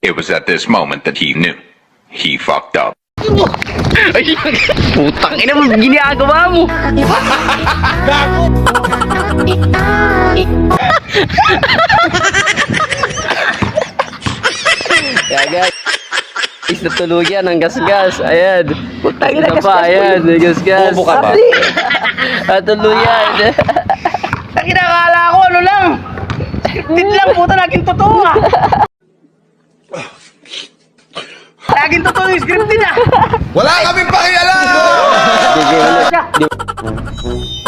It was at this moment that he knew. He fucked up. Ay, putang ina mo, ginagawa mo. Kaya guys, natuluyan ang gasgas. Ayan. Putang ina pa, ayan, gasgas. Bobo ka ba? Natuluyan. Ang kinakala ko, ano lang. Scripted lang, puta, laging totoo ah. Laging totoo yung scripted ah. Wala kaming pakialam! Di-